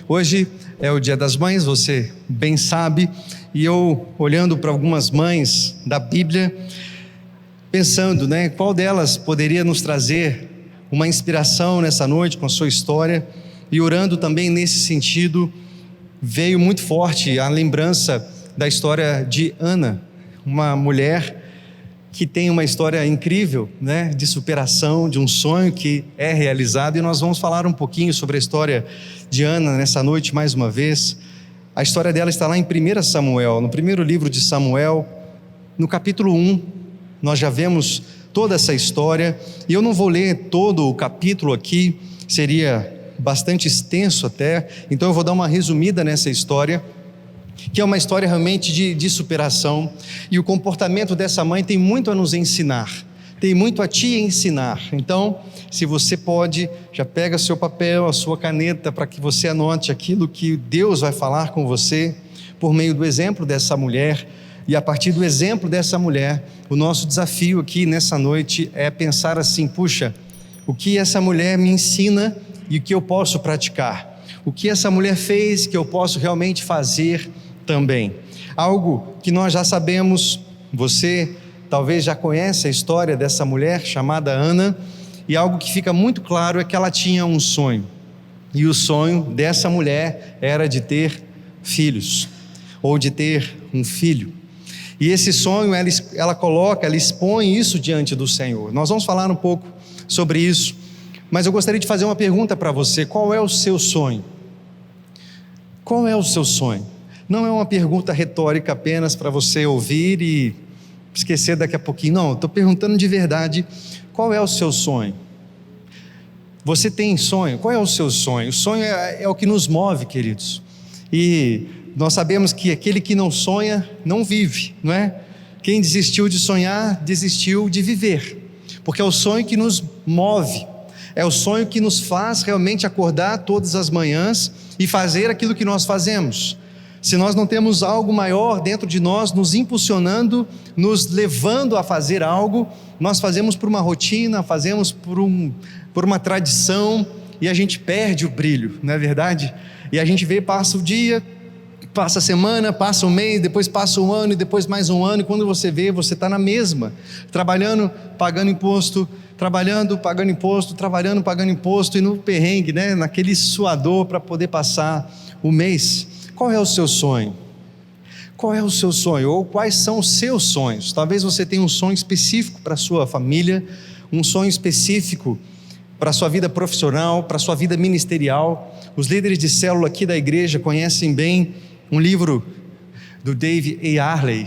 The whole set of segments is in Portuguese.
Hoje é o Dia das Mães, você bem sabe, e eu olhando para algumas mães da Bíblia, pensando, qual delas poderia nos trazer uma inspiração nessa noite com a sua história, e orando também nesse sentido, veio muito forte a lembrança da história de Ana, uma mulher que tem uma história incrível, de superação, de um sonho que é realizado, e nós vamos falar um pouquinho sobre a história de Ana nessa noite mais uma vez. A história dela está lá em 1 Samuel, no primeiro livro de Samuel, no capítulo 1, nós já vemos toda essa história, e eu não vou ler todo o capítulo aqui, seria bastante extenso até, então eu vou dar uma resumida nessa história, que é uma história realmente de superação, e o comportamento dessa mãe tem muito a nos ensinar, tem muito a te ensinar. Então, se você pode, já pega seu papel, a sua caneta, para que você anote aquilo que Deus vai falar com você, por meio do exemplo dessa mulher, e a partir do exemplo dessa mulher, o nosso desafio aqui nessa noite é pensar assim: puxa, o que essa mulher me ensina e o que eu posso praticar? O que essa mulher fez que eu posso realmente fazer também? Algo que nós já sabemos, você talvez já conhece a história dessa mulher chamada Ana, e algo que fica muito claro é que ela tinha um sonho, e o sonho dessa mulher era de ter filhos, ou de ter um filho. E esse sonho ela expõe isso diante do Senhor. Nós vamos falar um pouco sobre isso, mas eu gostaria de fazer uma pergunta para você: qual é o seu sonho? Qual é o seu sonho? Não é uma pergunta retórica apenas para você ouvir e esquecer daqui a pouquinho. Não, eu estou perguntando de verdade: qual é o seu sonho? Você tem sonho? Qual é o seu sonho? O sonho é o que nos move, queridos. E nós sabemos que aquele que não sonha, não vive, não é? Quem desistiu de sonhar, desistiu de viver. Porque é o sonho que nos move, é o sonho que nos faz realmente acordar todas as manhãs e fazer aquilo que nós fazemos. Se nós não temos algo maior dentro de nós, nos impulsionando, nos levando a fazer algo, nós fazemos por uma rotina, fazemos por uma tradição, e a gente perde o brilho, não é verdade? E a gente passa o dia, passa a semana, passa um mês, depois passa um ano, e depois mais um ano, e quando você vê, você está na mesma, trabalhando, pagando imposto, trabalhando, pagando imposto, trabalhando, pagando imposto, e no perrengue, naquele suador para poder passar o mês. Qual é o seu sonho? Qual é o seu sonho? Ou quais são os seus sonhos? Talvez você tenha um sonho específico para a sua família, um sonho específico para a sua vida profissional, para a sua vida ministerial. Os líderes de célula aqui da igreja conhecem bem um livro do Dave A. Harley,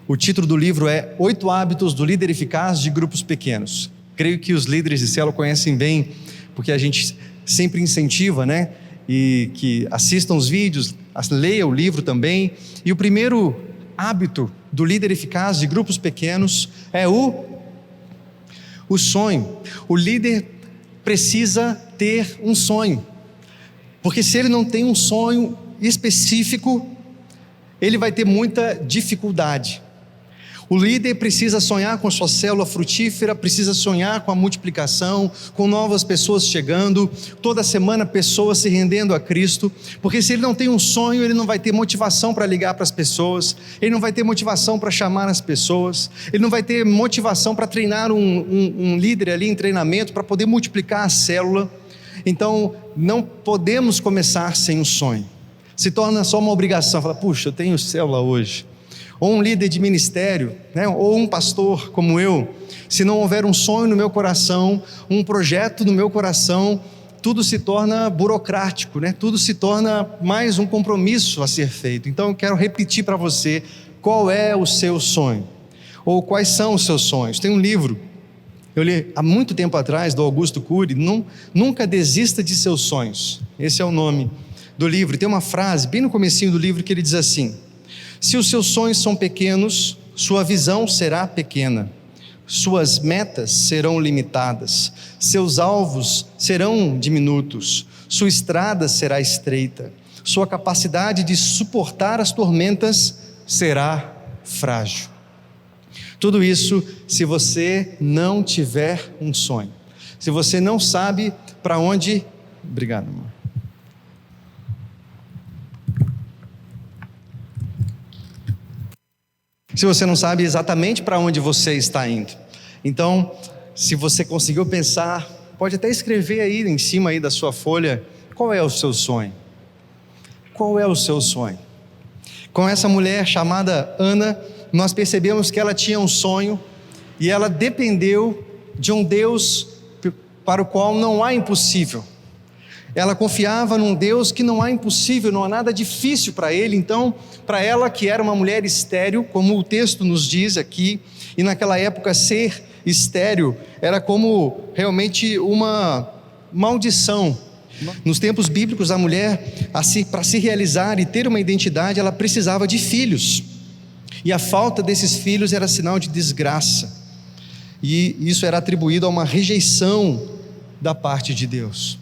o título do livro é 8 Hábitos do Líder Eficaz de Grupos Pequenos. Creio que os líderes de célula conhecem bem, porque a gente sempre incentiva, e que assistam os vídeos, leia o livro também. E o primeiro hábito do líder eficaz de grupos pequenos é o sonho. O líder precisa ter um sonho, porque se ele não tem um sonho específico, ele vai ter muita dificuldade. O líder precisa sonhar com a sua célula frutífera, precisa sonhar com a multiplicação, com novas pessoas chegando, toda semana pessoas se rendendo a Cristo, porque se ele não tem um sonho, ele não vai ter motivação para ligar para as pessoas, ele não vai ter motivação para chamar as pessoas, ele não vai ter motivação para treinar um líder ali em treinamento, para poder multiplicar a célula. Então, não podemos começar sem um sonho. Se torna só uma obrigação, fala: puxa, eu tenho célula hoje. Ou um líder de ministério, ou um pastor como eu, se não houver um sonho no meu coração, um projeto no meu coração, tudo se torna burocrático, tudo se torna mais um compromisso a ser feito. Então eu quero repetir para você: qual é o seu sonho? Ou quais são os seus sonhos? Tem um livro, eu li há muito tempo atrás, do Augusto Cury, Nunca Desista de Seus Sonhos. Esse é o nome do livro. E tem uma frase bem no comecinho do livro que ele diz assim: se os seus sonhos são pequenos, sua visão será pequena, suas metas serão limitadas, seus alvos serão diminutos, sua estrada será estreita, sua capacidade de suportar as tormentas será frágil. Tudo isso se você não tiver um sonho, se você não sabe para onde... Obrigado, amor. se você não sabe exatamente para onde você está indo. Então, se você conseguiu pensar, pode até escrever aí em cima aí da sua folha, qual é o seu sonho? Qual é o seu sonho? Com essa mulher chamada Ana, nós percebemos que ela tinha um sonho e ela dependeu de um Deus para o qual não há impossível. Ela confiava num Deus que não há impossível, não há nada difícil para Ele. Então, para ela, que era uma mulher estéril, como o texto nos diz aqui, e naquela época ser estéril era como realmente uma maldição. Nos tempos bíblicos, a mulher, para se realizar e ter uma identidade, ela precisava de filhos, e a falta desses filhos era sinal de desgraça, e isso era atribuído a uma rejeição da parte de Deus.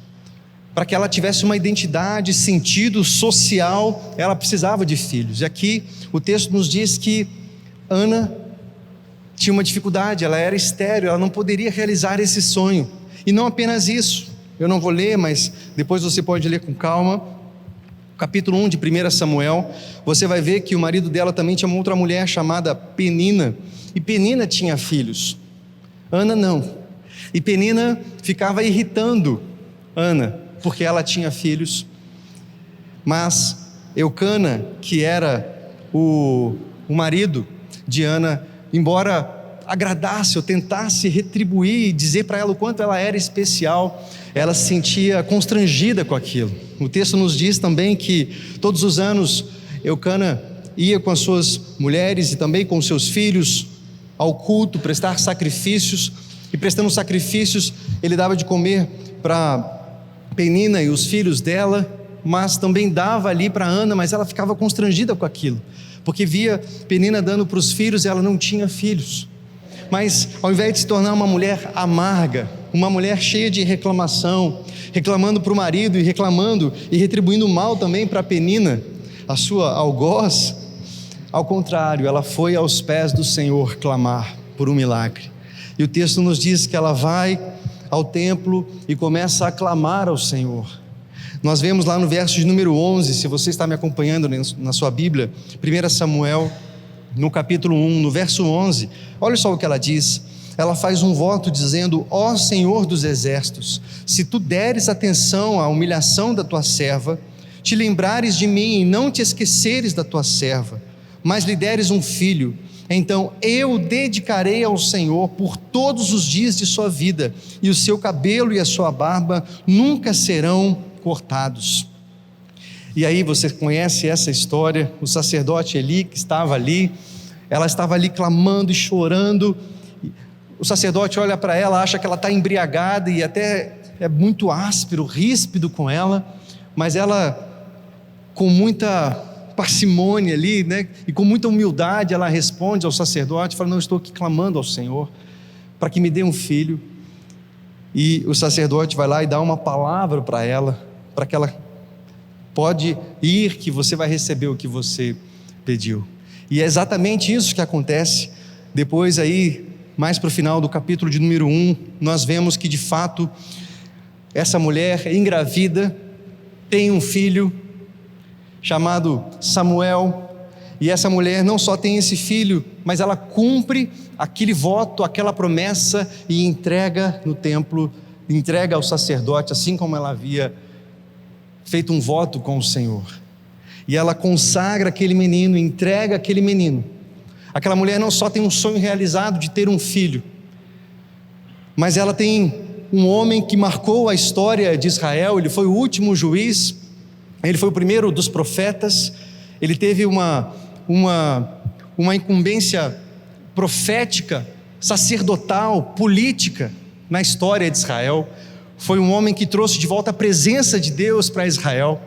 Para que ela tivesse uma identidade, sentido social, ela precisava de filhos. E aqui o texto nos diz que Ana tinha uma dificuldade, ela era estéril, ela não poderia realizar esse sonho. E não apenas isso, eu não vou ler, mas depois você pode ler com calma. Capítulo 1 de 1 Samuel, você vai ver que o marido dela também tinha uma outra mulher chamada Penina, e Penina tinha filhos, Ana não. E Penina ficava irritando Ana, porque ela tinha filhos, mas Eucana, que era o marido de Ana, embora agradasse ou tentasse retribuir e dizer para ela o quanto ela era especial, ela se sentia constrangida com aquilo. O texto nos diz também que todos os anos Eucana ia com as suas mulheres e também com os seus filhos ao culto, prestar sacrifícios, e prestando sacrifícios ele dava de comer para Penina e os filhos dela, mas também dava ali para Ana, mas ela ficava constrangida com aquilo, porque via Penina dando para os filhos e ela não tinha filhos. Mas ao invés de se tornar uma mulher amarga, uma mulher cheia de reclamação, reclamando para o marido e reclamando e retribuindo mal também para Penina, a sua algoz, ao contrário, ela foi aos pés do Senhor clamar por um milagre. E o texto nos diz que ela vai ao templo e começa a clamar ao Senhor. Nós vemos lá no verso de número 11, se você está me acompanhando na sua Bíblia, 1 Samuel, no capítulo 1, no verso 11, olha só o que ela diz. Ela faz um voto dizendo: ó Senhor dos exércitos, se tu deres atenção à humilhação da tua serva, te lembrares de mim e não te esqueceres da tua serva, mas lhe deres um filho, então eu o dedicarei ao Senhor por todos os dias de sua vida, e o seu cabelo e a sua barba nunca serão cortados. E aí você conhece essa história, o sacerdote Eli que estava ali, ela estava ali clamando e chorando, o sacerdote olha para ela, acha que ela está embriagada e até é muito áspero, ríspido com ela, mas ela com muita parcimônia ali, né? E com muita humildade ela responde ao sacerdote, fala: não, estou aqui clamando ao Senhor para que me dê um filho. E o sacerdote vai lá e dá uma palavra para ela, para que ela pode ir, que você vai receber o que você pediu. E é exatamente isso que acontece. Depois aí, mais para o final do capítulo de número 1, nós vemos que de fato essa mulher engravida, tem um filho chamado Samuel, e essa mulher não só tem esse filho, mas ela cumpre aquele voto, aquela promessa, e entrega no templo, entrega ao sacerdote, assim como ela havia feito um voto com o Senhor. E ela consagra aquele menino, entrega aquele menino. Aquela mulher não só tem um sonho realizado de ter um filho, mas ela tem um homem que marcou a história de Israel. Ele foi o último juiz, ele foi o primeiro dos profetas, ele teve uma incumbência profética, sacerdotal, política na história de Israel. Foi um homem que trouxe de volta a presença de Deus para Israel,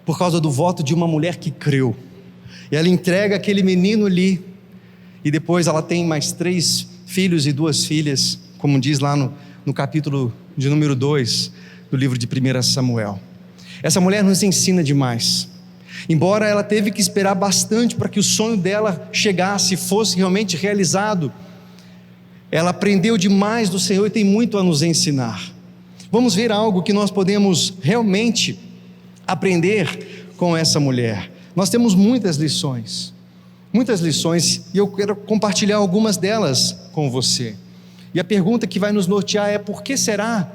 por causa do voto de uma mulher que creu. E ela entrega aquele menino ali, e depois ela tem mais 3 filhos e 2 filhas, como diz lá no capítulo de número 2 do livro de 1 Samuel. Essa mulher nos ensina demais. Embora ela teve que esperar bastante para que o sonho dela chegasse, fosse realmente realizado, ela aprendeu demais do Senhor e tem muito a nos ensinar. Vamos ver algo que nós podemos realmente aprender com essa mulher. Nós temos muitas lições. muitas lições, e eu quero compartilhar algumas delas com você. E a pergunta que vai nos nortear é: por que será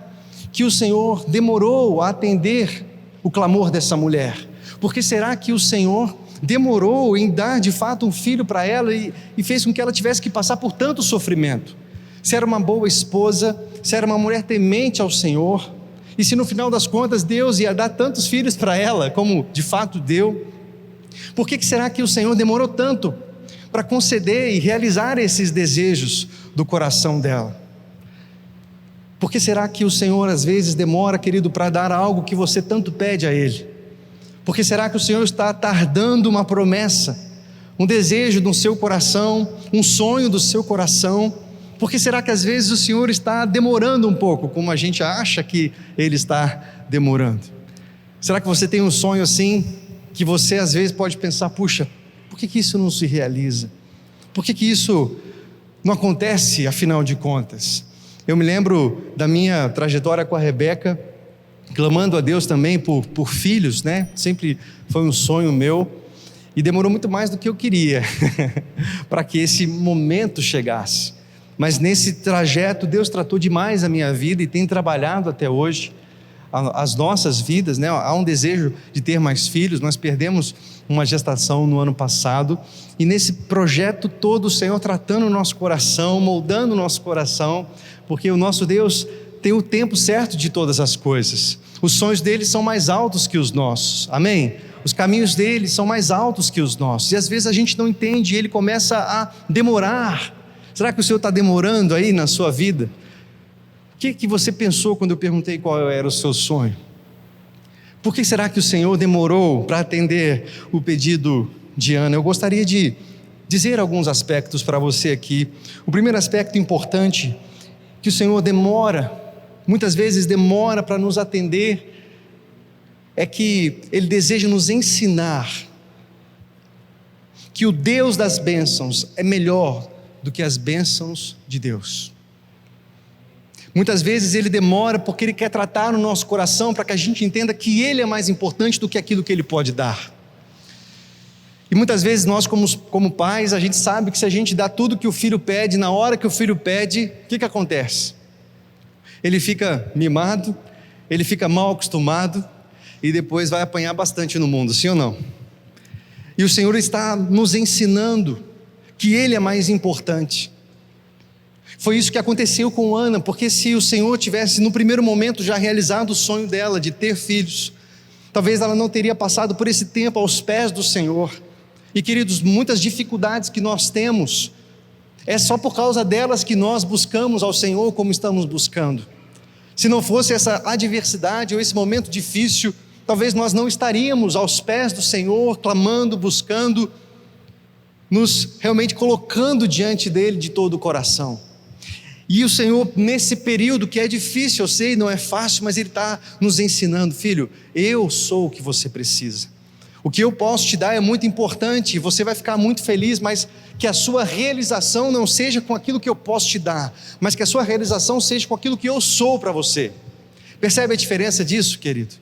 que o Senhor demorou a atender o clamor dessa mulher? Por que será que o Senhor demorou em dar de fato um filho para ela e fez com que ela tivesse que passar por tanto sofrimento? Se era uma boa esposa, se era uma mulher temente ao Senhor, e se no final das contas Deus ia dar tantos filhos para ela, como de fato deu, por que será que o Senhor demorou tanto para conceder e realizar esses desejos do coração dela? Por que será que o Senhor às vezes demora, querido, para dar algo que você tanto pede a Ele? Por que será que o Senhor está tardando uma promessa, um desejo do seu coração, um sonho do seu coração? Por que será que às vezes o Senhor está demorando um pouco, como a gente acha que Ele está demorando? Será que você tem um sonho assim, que você às vezes pode pensar: puxa, por que isso não se realiza? Por que isso não acontece, afinal de contas? Eu me lembro da minha trajetória com a Rebeca, clamando a Deus também por filhos, né? Sempre foi um sonho meu, e demorou muito mais do que eu queria para que esse momento chegasse. Mas nesse trajeto Deus tratou demais a minha vida e tem trabalhado até hoje as nossas vidas, né? Há um desejo de ter mais filhos. Nós perdemos uma gestação no ano passado, e nesse projeto todo o Senhor tratando o nosso coração, moldando o nosso coração, porque o nosso Deus tem o tempo certo de todas as coisas. Os sonhos dele são mais altos que os nossos, amém? Os caminhos dele são mais altos que os nossos, e às vezes a gente não entende, e ele começa a demorar. Será que o Senhor está demorando aí na sua vida? O que você pensou quando eu perguntei qual era o seu sonho? Por que será que o Senhor demorou para atender o pedido de Ana? Eu gostaria de dizer alguns aspectos para você aqui. O primeiro aspecto importante, que o Senhor demora, muitas vezes demora para nos atender, é que Ele deseja nos ensinar que o Deus das bênçãos é melhor do que as bênçãos de Deus. Muitas vezes Ele demora porque Ele quer tratar no nosso coração, para que a gente entenda que Ele é mais importante do que aquilo que Ele pode dar. E muitas vezes nós como pais, a gente sabe que se a gente dá tudo que o filho pede, na hora que o filho pede, o que acontece? Ele fica mimado, ele fica mal acostumado, e depois vai apanhar bastante no mundo, sim ou não? E o Senhor está nos ensinando que Ele é mais importante. Foi isso que aconteceu com Ana, porque se o Senhor tivesse no primeiro momento já realizado o sonho dela de ter filhos, talvez ela não teria passado por esse tempo aos pés do Senhor. E queridos, muitas dificuldades que nós temos, é só por causa delas que nós buscamos ao Senhor como estamos buscando. Se não fosse essa adversidade ou esse momento difícil, talvez nós não estaríamos aos pés do Senhor, clamando, buscando, nos realmente colocando diante dEle de todo o coração. E o Senhor, nesse período que é difícil, eu sei, não é fácil, mas Ele está nos ensinando: filho, eu sou o que você precisa. O que eu posso te dar é muito importante, você vai ficar muito feliz, mas que a sua realização não seja com aquilo que eu posso te dar, mas que a sua realização seja com aquilo que eu sou para você. Percebe a diferença disso, querido?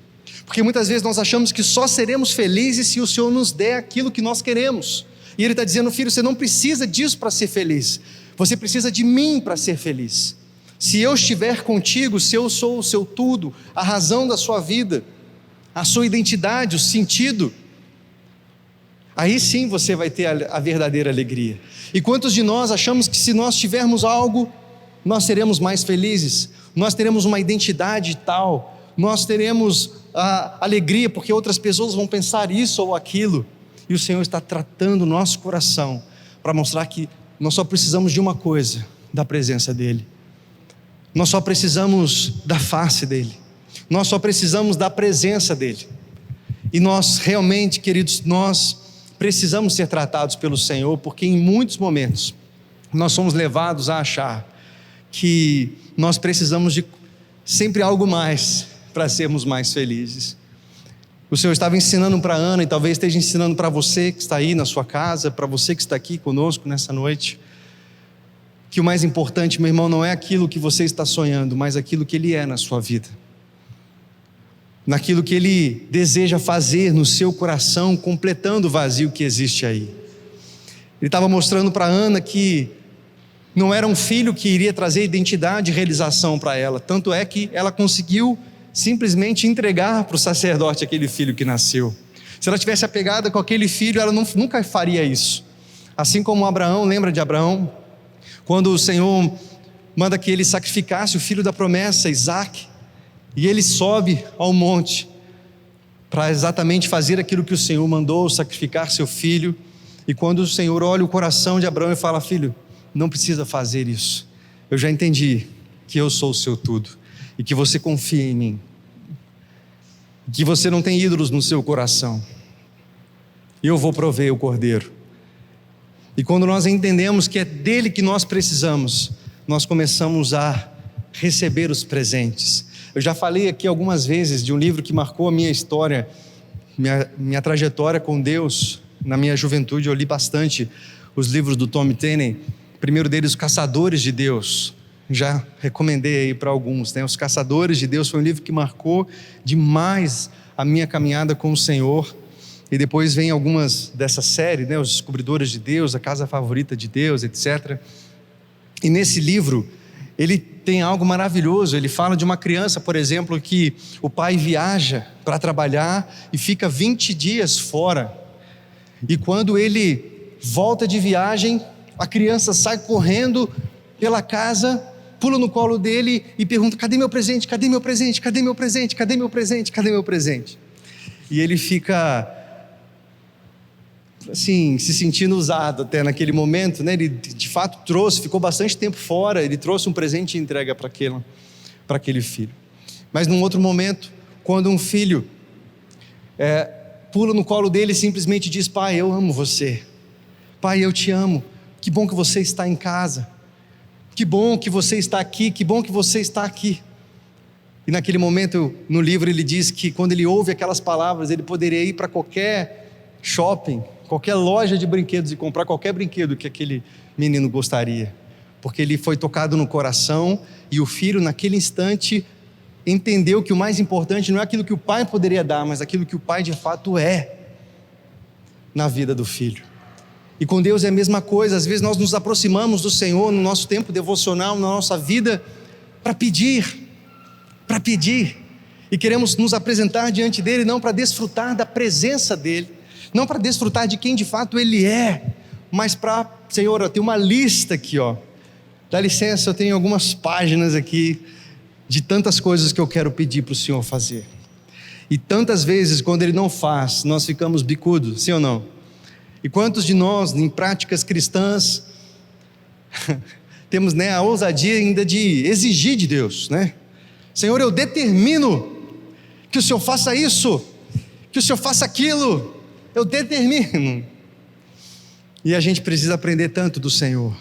Porque muitas vezes nós achamos que só seremos felizes se o Senhor nos der aquilo que nós queremos. E Ele está dizendo: filho, você não precisa disso para ser feliz, você precisa de mim para ser feliz. Se eu estiver contigo, se eu sou o seu tudo, a razão da sua vida, a sua identidade, o sentido, aí sim você vai ter a verdadeira alegria. E quantos de nós achamos que se nós tivermos algo, nós seremos mais felizes, nós teremos uma identidade tal, nós teremos a alegria porque outras pessoas vão pensar isso ou aquilo. E o Senhor está tratando o nosso coração para mostrar que nós só precisamos de uma coisa: da presença dEle. Nós só precisamos da face dEle. Nós só precisamos da presença dEle. E nós realmente, queridos, nós precisamos ser tratados pelo Senhor, porque em muitos momentos nós somos levados a achar que nós precisamos de sempre algo mais para sermos mais felizes. O Senhor estava ensinando para Ana, e talvez esteja ensinando para você que está aí na sua casa, para você que está aqui conosco nessa noite, que o mais importante, meu irmão, não é aquilo que você está sonhando, mas aquilo que Ele é na sua vida, naquilo que Ele deseja fazer no seu coração, completando o vazio que existe aí. Ele estava mostrando para Ana que não era um filho que iria trazer identidade e realização para ela. Tanto é que ela conseguiu simplesmente entregar para o sacerdote aquele filho que nasceu. Se ela tivesse apegada com aquele filho, ela nunca faria isso. Assim como Abraão, lembra de Abraão? Quando o Senhor manda que ele sacrificasse o filho da promessa, Isaque, e ele sobe ao monte para exatamente fazer aquilo que o Senhor mandou, sacrificar seu filho. E quando o Senhor olha o coração de Abraão e fala: filho, não precisa fazer isso, eu já entendi que eu sou o seu tudo, e que você confia em mim, que você não tem ídolos no seu coração, e eu vou prover o cordeiro. E quando nós entendemos que é dele que nós precisamos, nós começamos a receber os presentes. Eu já falei aqui algumas vezes de um livro que marcou a minha história, minha trajetória com Deus. Na minha juventude eu li bastante os livros do Tom Tenney. O primeiro deles, Os Caçadores de Deus. Já recomendei aí para alguns, né? Os Caçadores de Deus foi um livro que marcou demais a minha caminhada com o Senhor. E depois vem algumas dessa série, né? Os Descobridores de Deus, A Casa Favorita de Deus, etc. E nesse livro, ele tem algo maravilhoso. Ele fala de uma criança, por exemplo, que o pai viaja para trabalhar e fica 20 dias fora. E quando ele volta de viagem, a criança sai correndo pela casa, pula no colo dele e pergunta: cadê meu presente? Cadê meu presente? Cadê meu presente? Cadê meu presente? Cadê meu presente? E ele fica assim, se sentindo usado até naquele momento, né? Ele de fato ficou bastante tempo fora, ele trouxe um presente e entrega para aquele filho. Mas num outro momento, quando um filho pula no colo dele e simplesmente diz: pai, eu amo você, pai, eu te amo, que bom que você está em casa, que bom que você está aqui, que bom que você está aqui. E naquele momento, no livro, ele diz que quando ele ouve aquelas palavras, ele poderia ir para qualquer shopping, qualquer loja de brinquedos e comprar qualquer brinquedo que aquele menino gostaria, porque ele foi tocado no coração. E o filho, naquele instante, entendeu que o mais importante não é aquilo que o pai poderia dar, mas aquilo que o pai de fato é na vida do filho. E com Deus é a mesma coisa. Às vezes nós nos aproximamos do Senhor no nosso tempo devocional, na nossa vida, para pedir, e queremos nos apresentar diante dele, não para desfrutar da presença dele, não para desfrutar de quem de fato ele é, mas para: Senhor, eu tenho uma lista aqui, dá licença, eu tenho algumas páginas aqui de tantas coisas que eu quero pedir para o Senhor fazer. E tantas vezes, quando ele não faz, nós ficamos bicudos, sim ou não? E quantos de nós, em práticas cristãs, temos, a ousadia ainda de exigir de Deus, Senhor, eu determino que o Senhor faça isso, que o Senhor faça aquilo, eu determino. E a gente precisa aprender tanto do Senhor,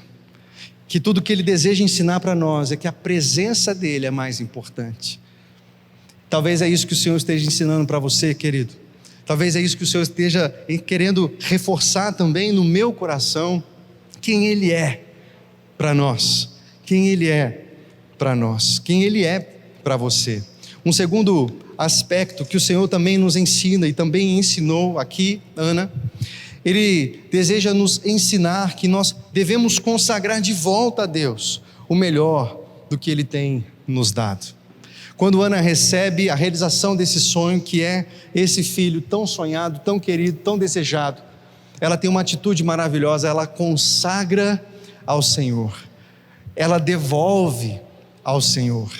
que tudo que Ele deseja ensinar para nós é que a presença dEle é mais importante. Talvez é isso que o Senhor esteja ensinando para você, querido. Talvez é isso que o Senhor esteja querendo reforçar também no meu coração, quem Ele é para nós, quem Ele é para nós, quem Ele é para você. Um segundo aspecto que o Senhor também nos ensina e também ensinou aqui, Ana, Ele deseja nos ensinar que nós devemos consagrar de volta a Deus o melhor do que Ele tem nos dado. Quando Ana recebe a realização desse sonho, que é esse filho tão sonhado, tão querido, tão desejado, ela tem uma atitude maravilhosa, ela consagra ao Senhor, ela devolve ao Senhor.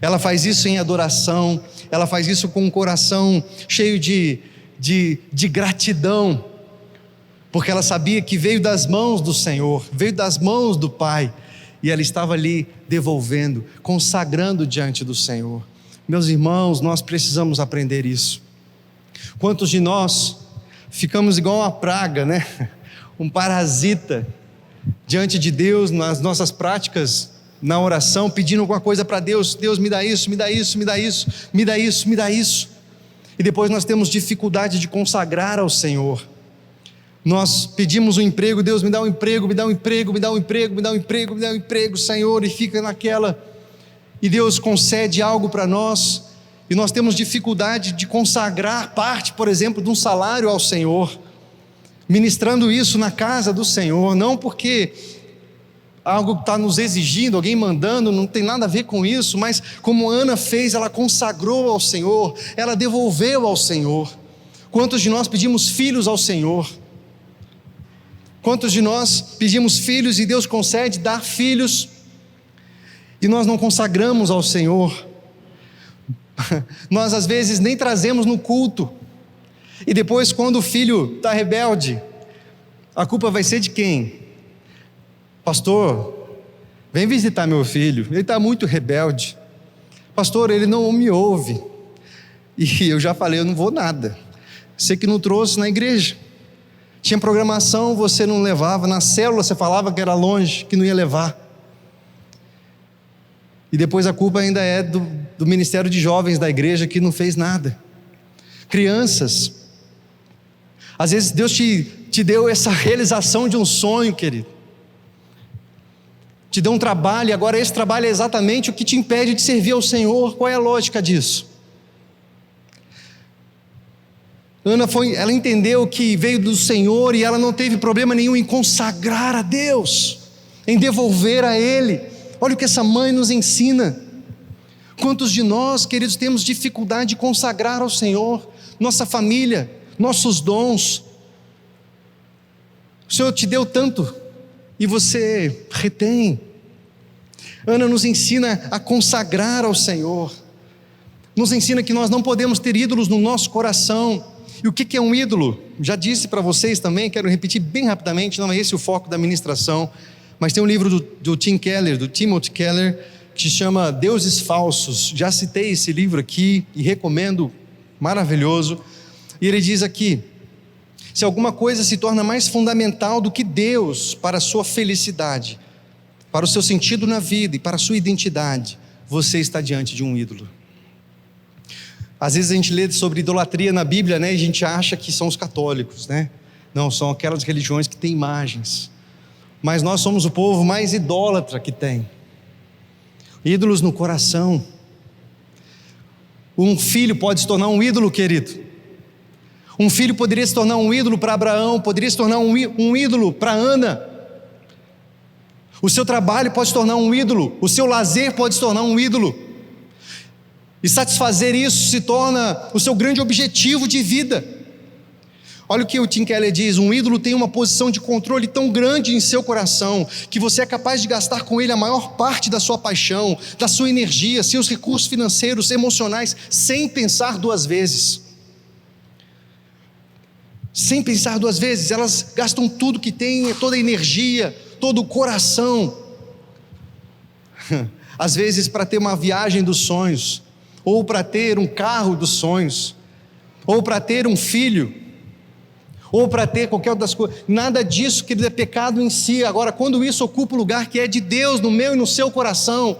Ela faz isso em adoração, ela faz isso com um coração cheio de gratidão, porque ela sabia que veio das mãos do Senhor, veio das mãos do Pai, e ela estava ali devolvendo, consagrando diante do Senhor. Meus irmãos, nós precisamos aprender isso. Quantos de nós ficamos igual uma praga, um parasita diante de Deus nas nossas práticas, na oração, pedindo alguma coisa para Deus: Deus, me dá isso, me dá isso, me dá isso, me dá isso, me dá isso. E depois nós temos dificuldade de consagrar ao Senhor. Nós pedimos um emprego: Deus, me dá um emprego, me dá um emprego, me dá um emprego, me dá um emprego, me dá um emprego, Senhor, e fica naquela. E Deus concede algo para nós, e nós temos dificuldade de consagrar parte, por exemplo, de um salário ao Senhor. ministrando isso na casa do Senhor, não porque algo está nos exigindo, alguém mandando, não tem nada a ver com isso, mas como Ana fez, ela consagrou ao Senhor, ela devolveu ao Senhor. Quantos de nós pedimos filhos ao Senhor? Quantos de nós pedimos filhos e Deus concede dar filhos e nós não consagramos ao Senhor? Nós às vezes nem trazemos no culto, e depois quando o filho está rebelde, a culpa vai ser de quem? Pastor, vem visitar meu filho, ele está muito rebelde. Pastor, ele não me ouve. E eu já falei, eu não vou nada. Você que não trouxe na igreja. Tinha programação, você não levava. Na célula você falava que era longe, que não ia levar. E depois a culpa ainda é do Ministério de Jovens da igreja, que não fez nada. Crianças, às vezes Deus te deu essa realização de um sonho, querido. Te deu um trabalho, e agora esse trabalho é exatamente o que te impede de servir ao Senhor. Qual é a lógica disso? Ana ela entendeu que veio do Senhor e ela não teve problema nenhum em consagrar a Deus, em devolver a Ele. Olha o que essa mãe nos ensina. Quantos de nós, queridos, temos dificuldade de consagrar ao Senhor nossa família, nossos dons? O Senhor te deu tanto e você retém. Ana nos ensina a consagrar ao Senhor, nos ensina que nós não podemos ter ídolos no nosso coração. E o que é um ídolo? Já disse para vocês também, quero repetir bem rapidamente, não é esse o foco da ministração, mas tem um livro do Tim Keller, do Timothy Keller, que se chama Deuses Falsos. Já citei esse livro aqui e recomendo, maravilhoso. E ele diz aqui: se alguma coisa se torna mais fundamental do que Deus para a sua felicidade, para o seu sentido na vida e para a sua identidade, você está diante de um ídolo. Às vezes a gente lê sobre idolatria na Bíblia, né, e a gente acha que são os católicos, né? Não, são aquelas religiões que têm imagens. Mas nós somos o povo mais idólatra que tem. Ídolos no coração. Um filho pode se tornar um ídolo, querido. Um filho poderia se tornar um ídolo para Abraão, poderia se tornar um ídolo para Ana. O seu trabalho pode se tornar um ídolo, o seu lazer pode se tornar um ídolo. E satisfazer isso se torna o seu grande objetivo de vida. Olha o que o Tim Keller diz: um ídolo tem uma posição de controle tão grande em seu coração, que você é capaz de gastar com ele a maior parte da sua paixão, da sua energia, seus recursos financeiros, emocionais, sem pensar duas vezes. Sem pensar duas vezes, elas gastam tudo que têm, toda a energia, todo o coração. Às vezes para ter uma viagem dos sonhos, ou para ter um carro dos sonhos, ou para ter um filho, ou para ter qualquer outra coisa. Nada disso, querido, é pecado em si. Agora, quando isso ocupa o lugar que é de Deus no meu e no seu coração,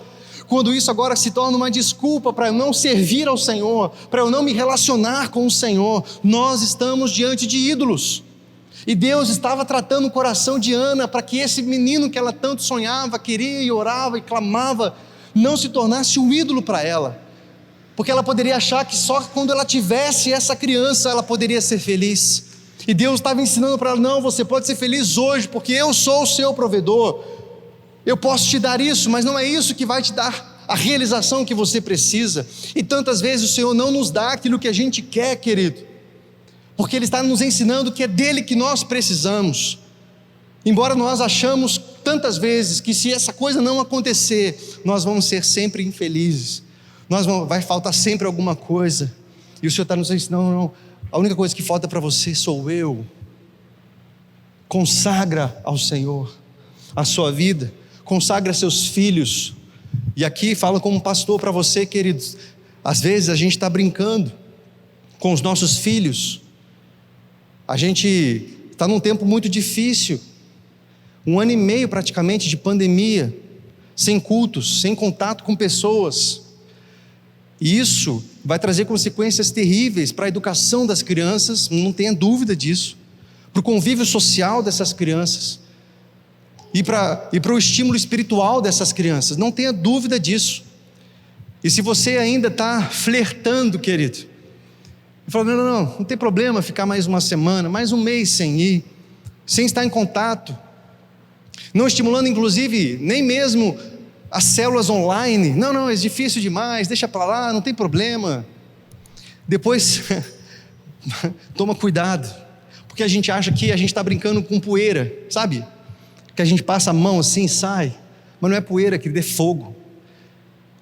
quando isso agora se torna uma desculpa para eu não servir ao Senhor, para eu não me relacionar com o Senhor, nós estamos diante de ídolos. E Deus estava tratando o coração de Ana para que esse menino que ela tanto sonhava, queria e orava e clamava, não se tornasse um ídolo para ela, porque ela poderia achar que só quando ela tivesse essa criança ela poderia ser feliz. E Deus estava ensinando para ela: não, você pode ser feliz hoje, porque eu sou o seu provedor, eu posso te dar isso, mas não é isso que vai te dar a realização que você precisa. E tantas vezes o Senhor não nos dá aquilo que a gente quer, querido, porque Ele está nos ensinando que é dele que nós precisamos. Embora nós achamos tantas vezes que se essa coisa não acontecer, nós vamos ser sempre infelizes, vai faltar sempre alguma coisa, e o Senhor está nos ensinando: não, a única coisa que falta para você sou eu. Consagra ao Senhor a sua vida, consagra seus filhos. E aqui falo como pastor para você, queridos, às vezes a gente está brincando com os nossos filhos, a gente está num tempo muito difícil, 1 ano e meio praticamente de pandemia, sem cultos, sem contato com pessoas, e isso vai trazer consequências terríveis para a educação das crianças, não tenha dúvida disso, para o convívio social dessas crianças, e para o estímulo espiritual dessas crianças, não tenha dúvida disso. E se você ainda está flertando, querido, falando: não tem problema ficar mais uma semana, mais um mês sem ir, sem estar em contato, não estimulando inclusive nem mesmo as células online. Não, é difícil demais, deixa para lá, não tem problema. Depois, toma cuidado, porque a gente acha que a gente está brincando com poeira, sabe? Que a gente passa a mão assim e sai, mas não é poeira, querido, é fogo.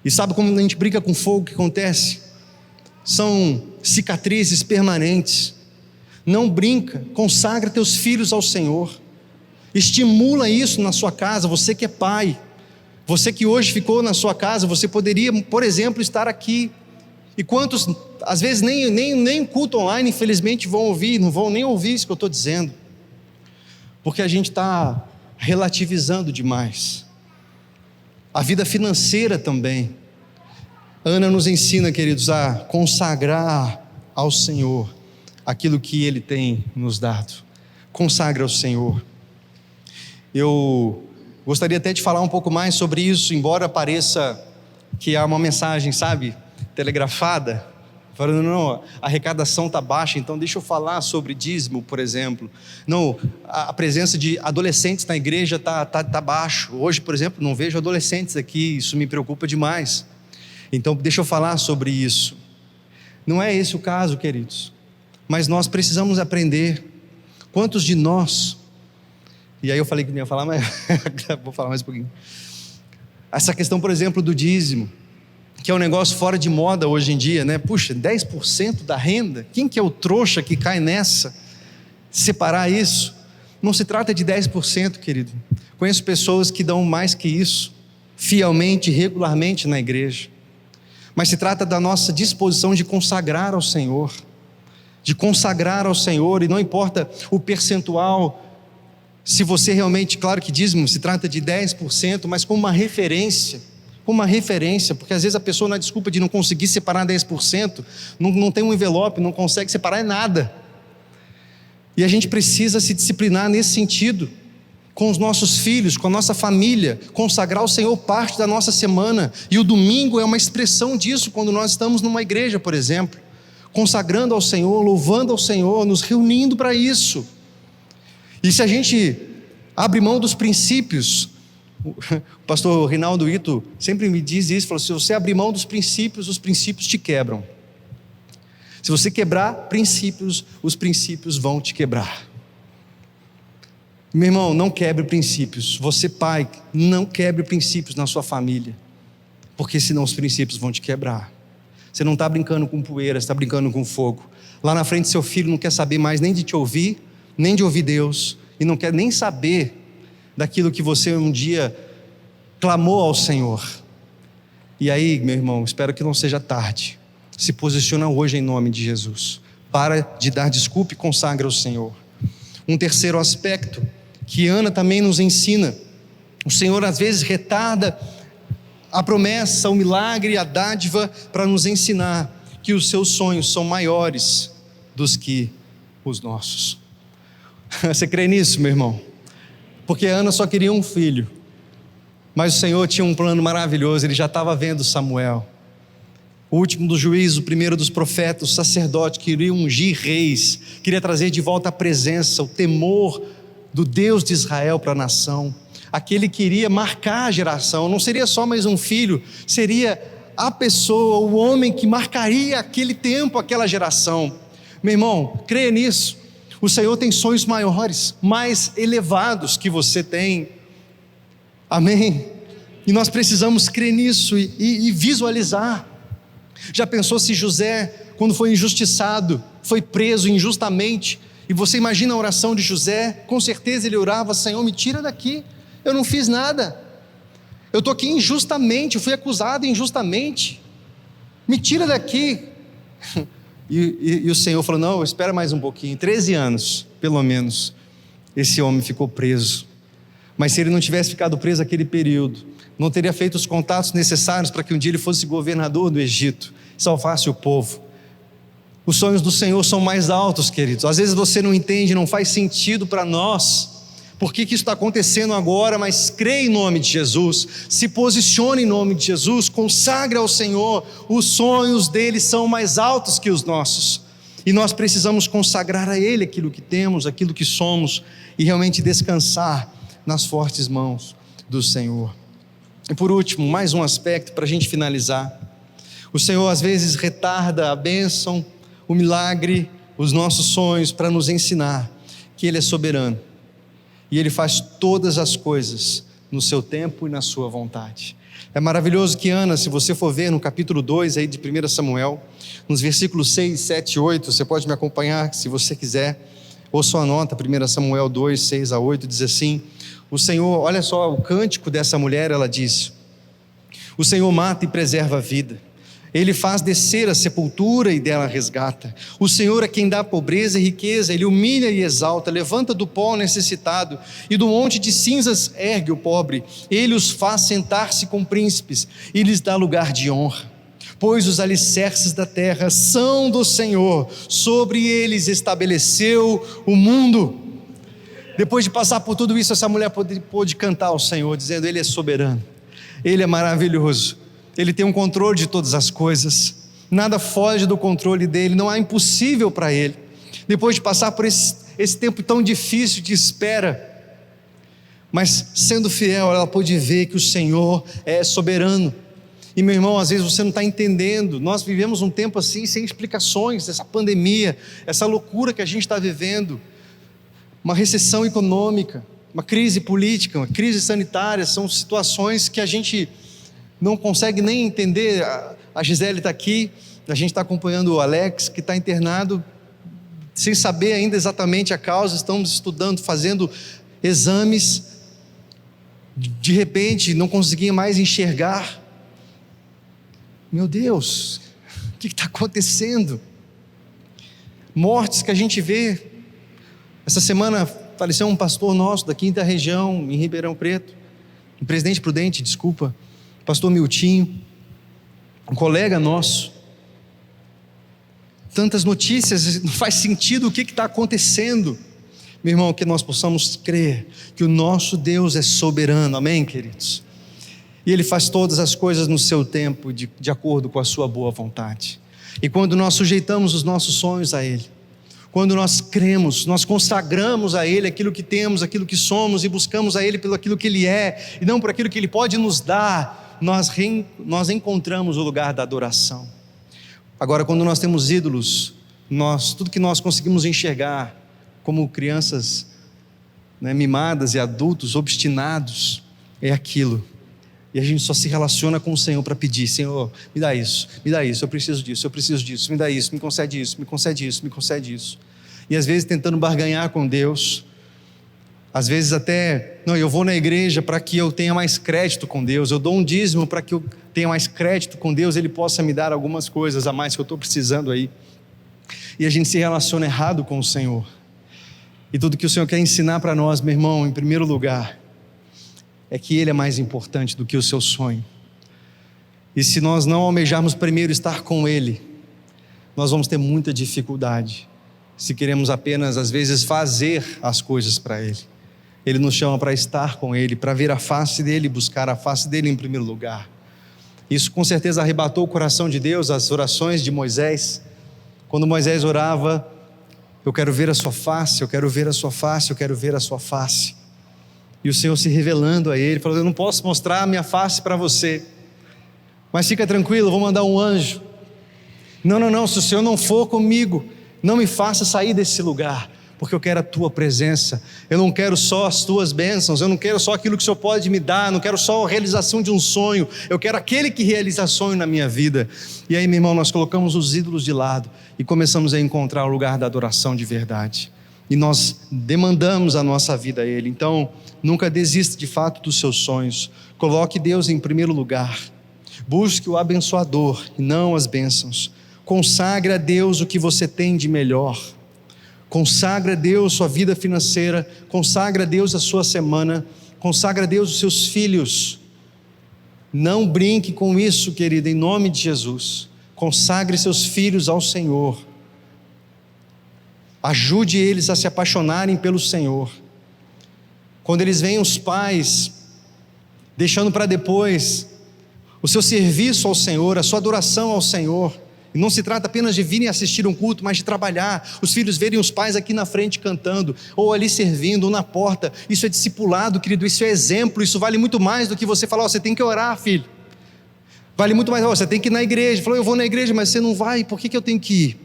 E sabe como a gente brinca com fogo, o que acontece? São cicatrizes permanentes. Não brinca, consagra teus filhos ao Senhor, estimula isso na sua casa. Você que é pai, você que hoje ficou na sua casa, você poderia, por exemplo, estar aqui. E quantos, às vezes, nem culto online, infelizmente, vão ouvir, não vão nem ouvir isso que eu estou dizendo, porque a gente está relativizando demais. A vida financeira também. Ana nos ensina, queridos, a consagrar ao Senhor aquilo que Ele tem nos dado. Consagra ao Senhor. Eu gostaria até de falar um pouco mais sobre isso, embora pareça que há uma mensagem, sabe, telegrafada, falando, não, a arrecadação está baixa, então deixa eu falar sobre dízimo, por exemplo. Não, a presença de adolescentes na igreja está baixo. Hoje, por exemplo, não vejo adolescentes aqui, isso me preocupa demais. Então deixa eu falar sobre isso. Não é esse o caso, queridos, mas nós precisamos aprender. Quantos de nós, e aí eu falei que não ia falar, mas vou falar mais um pouquinho. Essa questão, por exemplo, do dízimo, que é um negócio fora de moda hoje em dia, né? Puxa, 10% da renda, quem que é o trouxa que cai nessa? Separar isso, não se trata de 10%, querido. Conheço pessoas que dão mais que isso, fielmente, regularmente na igreja, mas se trata da nossa disposição de consagrar ao Senhor, e não importa o percentual, se você realmente, claro que dízimo se trata de 10%, mas com uma referência, porque às vezes a pessoa, na desculpa de não conseguir separar 10%, não tem um envelope, não consegue separar nada, e a gente precisa se disciplinar nesse sentido, com os nossos filhos, com a nossa família, consagrar ao Senhor parte da nossa semana, e o domingo é uma expressão disso, quando nós estamos numa igreja, por exemplo, consagrando ao Senhor, louvando ao Senhor, nos reunindo para isso. E se a gente abre mão dos princípios, o pastor Rinaldo Ito sempre me diz isso, falou, se você abrir mão dos princípios, os princípios te quebram. Se você quebrar princípios, os princípios vão te quebrar. Meu irmão, não quebre princípios. Você, pai, não quebre princípios na sua família, porque senão os princípios vão te quebrar. Você não está brincando com poeira, você está brincando com fogo. Lá na frente seu filho não quer saber mais nem de te ouvir, nem de ouvir Deus, e não quer nem saber daquilo que você um dia clamou ao Senhor. E aí, meu irmão, espero que não seja tarde. Se posiciona hoje em nome de Jesus. Para de dar desculpa e consagra ao Senhor. Um terceiro aspecto que Ana também nos ensina: o Senhor às vezes retarda a promessa, o milagre, a dádiva, para nos ensinar que os seus sonhos são maiores dos que os nossos. Você crê nisso, meu irmão? Porque a Ana só queria um filho, mas o Senhor tinha um plano maravilhoso. Ele já estava vendo Samuel, o último dos juízes, o primeiro dos profetas, o sacerdote, queria ungir reis, queria trazer de volta a presença, o temor do Deus de Israel para a nação. Aquele que iria marcar a geração, não seria só mais um filho, seria a pessoa, o homem que marcaria aquele tempo, aquela geração. Meu irmão, creia nisso. O Senhor tem sonhos maiores, mais elevados que você tem. Amém? E nós precisamos crer nisso e visualizar. Já pensou se José, quando foi injustiçado, foi preso injustamente, e você imagina a oração de José? Com certeza ele orava: Senhor, me tira daqui, eu não fiz nada, eu estou aqui injustamente, eu fui acusado injustamente, me tira daqui. E o Senhor falou: não, espera mais um pouquinho. 13 anos, pelo menos, esse homem ficou preso. Mas se ele não tivesse ficado preso aquele período, não teria feito os contatos necessários para que um dia ele fosse governador do Egito, salvasse o povo. Os sonhos do Senhor são mais altos, queridos. Às vezes você não entende, não faz sentido para nós por que isso está acontecendo agora, mas crê em nome de Jesus, se posicione em nome de Jesus, consagre ao Senhor. Os sonhos dele são mais altos que os nossos. e nós precisamos consagrar a Ele aquilo que temos, aquilo que somos, e realmente descansar nas fortes mãos do Senhor. E por último, mais um aspecto para a gente finalizar. O Senhor às vezes retarda a bênção, o milagre, os nossos sonhos, para nos ensinar que Ele é soberano, e Ele faz todas as coisas no seu tempo e na sua vontade. É maravilhoso que Ana, se você for ver no capítulo 2 aí de 1 Samuel, nos versículos 6, 7 e 8, você pode me acompanhar se você quiser, ou só anota 1 Samuel 2, 6 a 8, diz assim: o Senhor, olha só o cântico dessa mulher, ela diz: o Senhor mata e preserva a vida, Ele faz descer a sepultura e dela resgata. O Senhor é quem dá pobreza e riqueza, Ele humilha e exalta, levanta do pó o necessitado, e do monte de cinzas ergue o pobre. Ele os faz sentar-se com príncipes, e lhes dá lugar de honra. Pois os alicerces da terra são do Senhor, sobre eles estabeleceu o mundo. Depois de passar por tudo isso, essa mulher pôde cantar ao Senhor, dizendo: Ele é soberano, Ele é maravilhoso, Ele tem um controle de todas as coisas, nada foge do controle dEle, não há impossível para Ele. Depois de passar por esse tempo tão difícil de espera, mas sendo fiel, ela pôde ver que o Senhor é soberano. E meu irmão, às vezes você não está entendendo, nós vivemos um tempo assim, sem explicações, essa pandemia, essa loucura que a gente está vivendo, uma recessão econômica, uma crise política, uma crise sanitária, são situações que a gente não consegue nem entender. A Gisele está aqui, a gente está acompanhando o Alex, que está internado, sem saber ainda exatamente a causa, estamos estudando, fazendo exames, de repente não conseguia mais enxergar. Meu Deus, o que está acontecendo? Mortes que a gente vê. Essa semana faleceu um pastor nosso da 5ª região, em Ribeirão Preto, em Presidente Prudente, desculpa, pastor Miltinho, um colega nosso. Tantas notícias, não faz sentido o que está acontecendo. Meu irmão, que nós possamos crer que o nosso Deus é soberano, amém, queridos? E Ele faz todas as coisas no seu tempo, de acordo com a sua boa vontade. E quando nós sujeitamos os nossos sonhos a Ele, quando nós cremos, nós consagramos a Ele aquilo que temos, aquilo que somos, e buscamos a Ele pelo aquilo que Ele é, e não por aquilo que Ele pode nos dar, nós encontramos o lugar da adoração. Agora, quando nós temos ídolos, tudo que nós conseguimos enxergar como crianças, mimadas, e adultos obstinados, é aquilo. E a gente só se relaciona com o Senhor para pedir: Senhor, me dá isso, eu preciso disso, me dá isso, me concede isso, me concede isso, me concede isso. E às vezes tentando barganhar com Deus, às vezes até, eu vou na igreja para que eu tenha mais crédito com Deus, eu dou um dízimo para que eu tenha mais crédito com Deus, Ele possa me dar algumas coisas a mais que eu estou precisando aí. E a gente se relaciona errado com o Senhor. E tudo que o Senhor quer ensinar para nós, meu irmão, em primeiro lugar, é que Ele é mais importante do que o seu sonho. E se nós não almejarmos primeiro estar com Ele, nós vamos ter muita dificuldade, se queremos apenas, às vezes, fazer as coisas para Ele. Ele nos chama para estar com Ele, para ver a face dEle, buscar a face dEle em primeiro lugar. Isso com certeza arrebatou o coração de Deus, as orações de Moisés. Quando Moisés orava: eu quero ver a sua face, eu quero ver a sua face, eu quero ver a sua face. E o Senhor se revelando a ele, falou: eu não posso mostrar a minha face para você, mas fica tranquilo, eu vou mandar um anjo. Não, se o Senhor não for comigo, não me faça sair desse lugar, porque eu quero a tua presença. Eu não quero só as tuas bênçãos, eu não quero só aquilo que o Senhor pode me dar, não quero só a realização de um sonho, eu quero aquele que realiza sonho na minha vida. E aí, meu irmão, nós colocamos os ídolos de lado e começamos a encontrar o lugar da adoração de verdade. E nós demandamos a nossa vida a Ele. Então, nunca desista de fato dos seus sonhos. Coloque Deus em primeiro lugar. Busque o abençoador e não as bênçãos. Consagre a Deus o que você tem de melhor. Consagre a Deus sua vida financeira. Consagre a Deus a sua semana. Consagre a Deus os seus filhos. Não brinque com isso, querida, em nome de Jesus. Consagre seus filhos ao Senhor. Ajude eles a se apaixonarem pelo Senhor. Quando eles veem os pais deixando para depois o seu serviço ao Senhor, a sua adoração ao Senhor, E não se trata apenas de virem assistir um culto, mas de trabalhar. Os filhos verem os pais aqui na frente cantando, ou ali servindo, ou na porta. Isso é discipulado, querido, isso é exemplo. Isso vale muito mais do que você falar, você tem que orar, filho. Vale muito mais, você tem que ir na igreja. Falou, eu vou na igreja, mas você não vai, por que eu tenho que ir?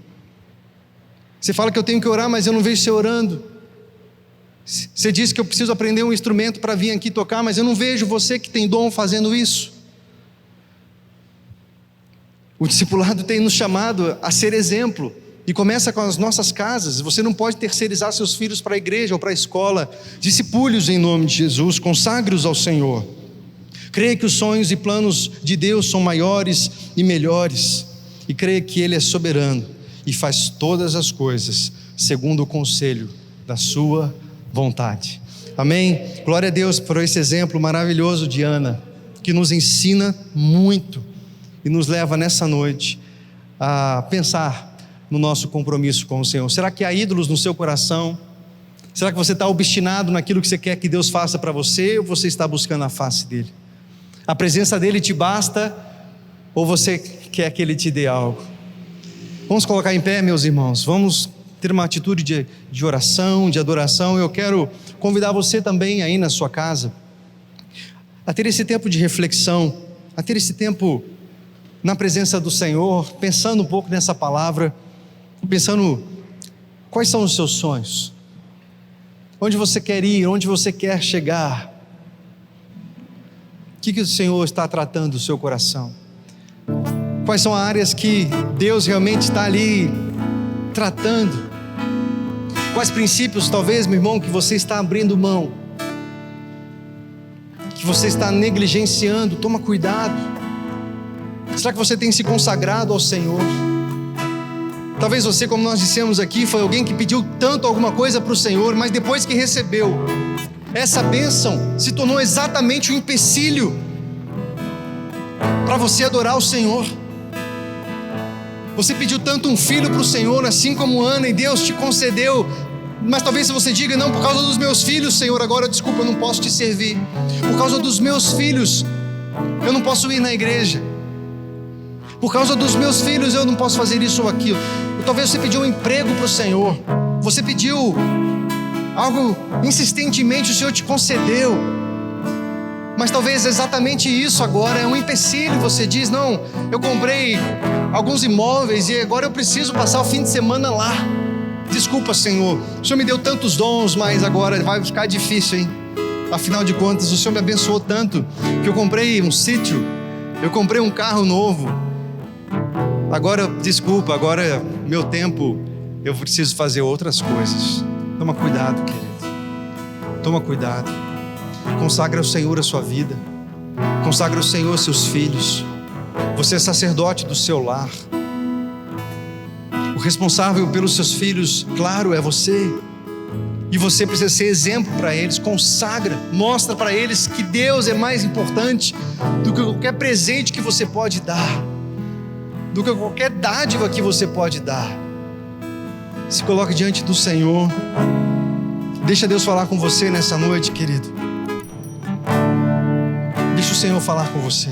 Você fala que eu tenho que orar, mas eu não vejo você orando. Você diz que eu preciso aprender um instrumento para vir aqui tocar, mas eu não vejo você que tem dom fazendo isso. O discipulado tem nos chamado a ser exemplo, e começa com as nossas casas. Você não pode terceirizar seus filhos para a igreja ou para a escola. Discipule-os em nome de Jesus, consagre-os ao Senhor. Creia que os sonhos e planos de Deus são maiores e melhores, e creia que Ele é soberano e faz todas as coisas segundo o conselho da sua vontade. Amém? Glória a Deus por esse exemplo maravilhoso de Ana, que nos ensina muito e nos leva nessa noite a pensar no nosso compromisso com o Senhor. Será que há ídolos no seu coração? Será que você está obstinado naquilo que você quer que Deus faça para você, ou você está buscando a face dEle? A presença dEle te basta, ou você quer que Ele te dê algo? Vamos colocar em pé, meus irmãos, vamos ter uma atitude de oração, de adoração. Eu quero convidar você também aí na sua casa a ter esse tempo de reflexão, a ter esse tempo na presença do Senhor, pensando um pouco nessa palavra, pensando quais são os seus sonhos, onde você quer ir, onde você quer chegar, o que o Senhor está tratando do seu coração, quais são as áreas que Deus realmente está ali tratando, quais princípios talvez, meu irmão, que você está abrindo mão, que você está negligenciando. Toma cuidado. Será que você tem se consagrado ao Senhor? Talvez você, como nós dissemos aqui, foi alguém que pediu tanto alguma coisa para o Senhor, mas depois que recebeu essa bênção, se tornou exatamente um empecilho para você adorar o Senhor. Você pediu tanto um filho para o Senhor, assim como Ana, e Deus te concedeu, mas talvez você diga, não, por causa dos meus filhos, Senhor, agora desculpa, eu não posso te servir. Por causa dos meus filhos, eu não posso ir na igreja. Por causa dos meus filhos eu não posso fazer isso ou aquilo. Ou talvez você pediu um emprego para o Senhor, você pediu algo insistentemente, o Senhor te concedeu, mas talvez exatamente isso agora é um empecilho. Você diz, não, eu comprei alguns imóveis e agora eu preciso passar o fim de semana lá. Desculpa, Senhor, o Senhor me deu tantos dons, mas agora vai ficar difícil, hein? Afinal de contas, o Senhor me abençoou tanto que eu comprei um sítio, eu comprei um carro novo. Agora, desculpa, agora meu tempo, eu preciso fazer outras coisas. Toma cuidado, querido. Toma cuidado. Consagra ao Senhor a sua vida. Consagra ao Senhor seus filhos. Você é sacerdote do seu lar. O responsável pelos seus filhos, claro, é você. E você precisa ser exemplo para eles. Consagra, mostra para eles que Deus é mais importante do que qualquer presente que você pode dar, do que qualquer dádiva que você pode dar. Se coloque diante do Senhor. Deixa Deus falar com você nessa noite, querido. Deixa o Senhor falar com você.